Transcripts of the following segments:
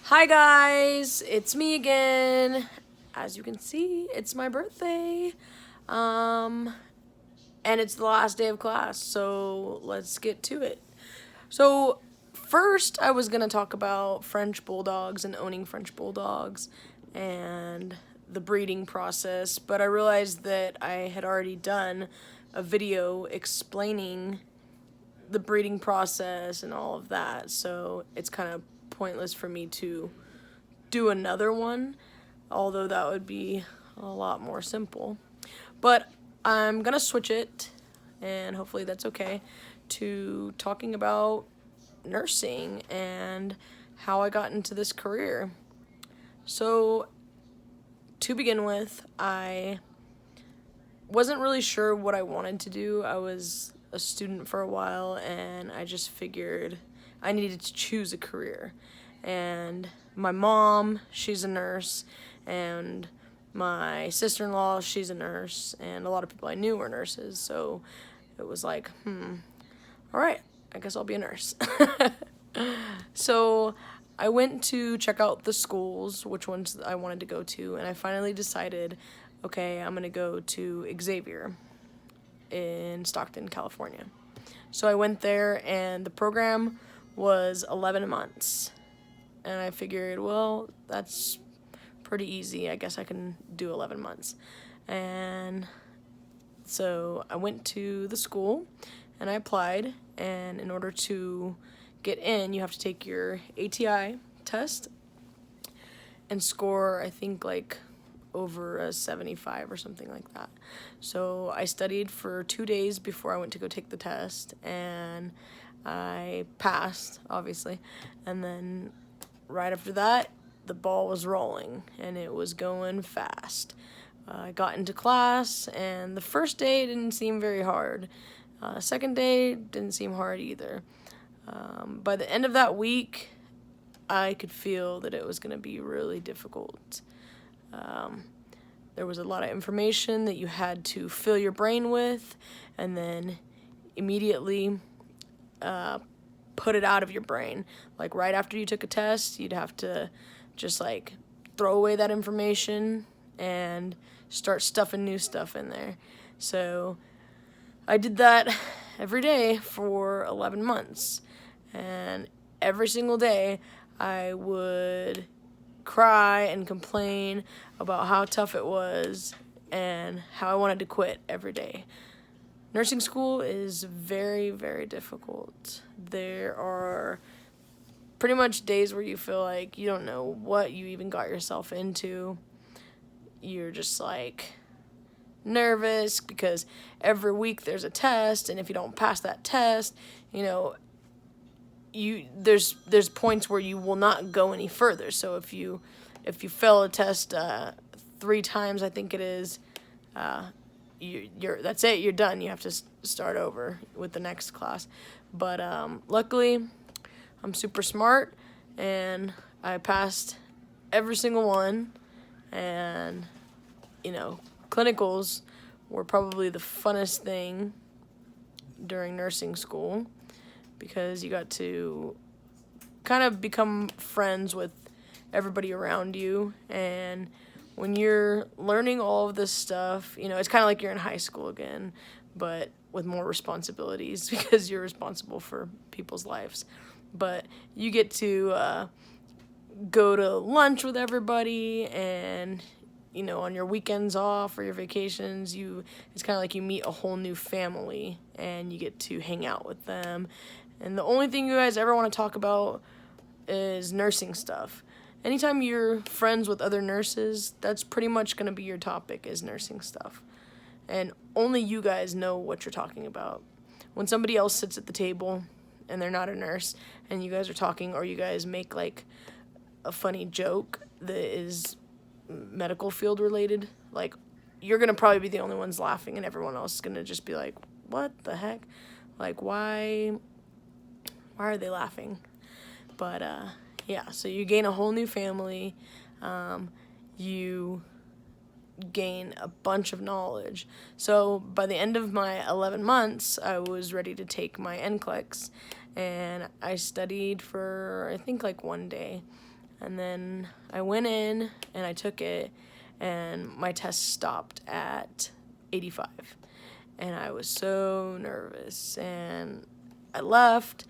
Hi guys, it's me again. As you can see, it's my birthday. Um and it's the last day of class, so let's get to it. So, first I was going to talk about French bulldogs and owning French bulldogs and the breeding process, but I realized that I had already done a video explaining the breeding process and all of that, so it's kind of pointless for me to do another one, although that would be a lot more simple. But I'm gonna switch it, and hopefully that's okay, to talking about nursing and how I got into this career. So, to begin with, I wasn't really sure what I wanted to do. I was a student for a while, and I just figured I needed to choose a career. And my mom, she's a nurse, and my sister-in-law, she's a nurse, and a lot of people I knew were nurses, so it was like, all right, I guess I'll be a nurse. So I went to check out the schools, which ones I wanted to go to, and I finally decided, okay, I'm going to go to Xavier in Stockton, California. So I went there, and the program was 11 months. And I figured, well, that's pretty easy. I guess I can do 11 months. And so I went to the school, and I applied, and in order to get in, you have to take your ATI test and score, I think, like over a 75 or something like that. So I studied for 2 days before I went to go take the test, and I passed, obviously. And then right after that, the ball was rolling, and it was going fast. I got into class, and the first day didn't seem very hard. Second day didn't seem hard either. By the end of that week, I could feel that it was going to be really difficult. There was a lot of information that you had to fill your brain with, and then immediately put it out of your brain. Like right after you took a test, you'd have to just like throw away that information and start stuffing new stuff in there. So I did that every day for 11 months. And every single day I would cry and complain about how tough it was and how I wanted to quit every day. Nursing school is very, very difficult. There are pretty much days where you feel like you don't know what you even got yourself into. You're just like nervous because every week there's a test, and if you don't pass that test, there's points where you will not go any further. So if you fail a test 3 times, I think it is, you're that's it. You're done. You have to start over with the next class. But luckily, I'm super smart, and I passed every single one. And clinicals were probably the funnest thing during nursing school, because you got to kind of become friends with everybody around you. And when you're learning all of this stuff, it's kind of like you're in high school again, but with more responsibilities because you're responsible for people's lives. But you get to go to lunch with everybody, and on your weekends off or your vacations, it's kind of like you meet a whole new family, and you get to hang out with them. And the only thing you guys ever want to talk about is nursing stuff. Anytime you're friends with other nurses, that's pretty much going to be your topic, is nursing stuff. And only you guys know what you're talking about. When somebody else sits at the table and they're not a nurse, and you guys are talking, or you guys make like a funny joke that is medical field related, like, you're going to probably be the only ones laughing, and everyone else is going to just be like, what the heck? Like, why are they laughing? But yeah, so you gain a whole new family. You gain a bunch of knowledge. So by the end of my 11 months, I was ready to take my NCLEX, and I studied for, I think, like 1 day. And then I went in and I took it, and my test stopped at 85. And I was so nervous, and I left,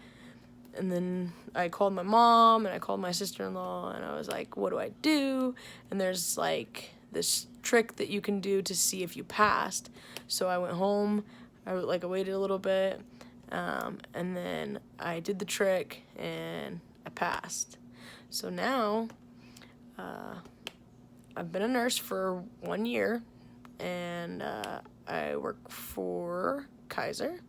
and then I called my mom and I called my sister-in-law, and I was like, what do I do? And there's like this trick that you can do to see if you passed. So I went home, I waited a little bit, and then I did the trick and I passed. So now I've been a nurse for 1 year, and I work for Kaiser,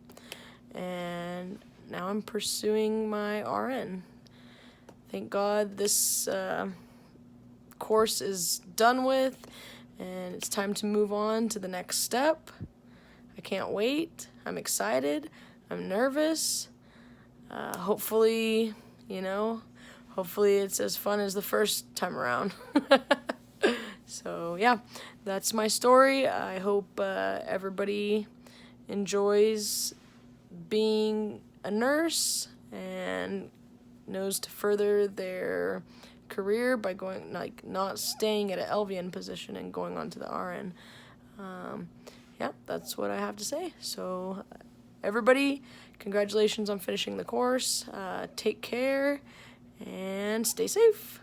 and now I'm pursuing my RN. Thank God this course is done with, and it's time to move on to the next step. I can't wait. I'm excited. I'm nervous. Hopefully it's as fun as the first time around. So yeah, that's my story. I hope everybody enjoys being a nurse and knows to further their career by going, not staying at an LVN position and going on to the RN. Yeah, that's what I have to say. So everybody, congratulations on finishing the course. Take care and stay safe.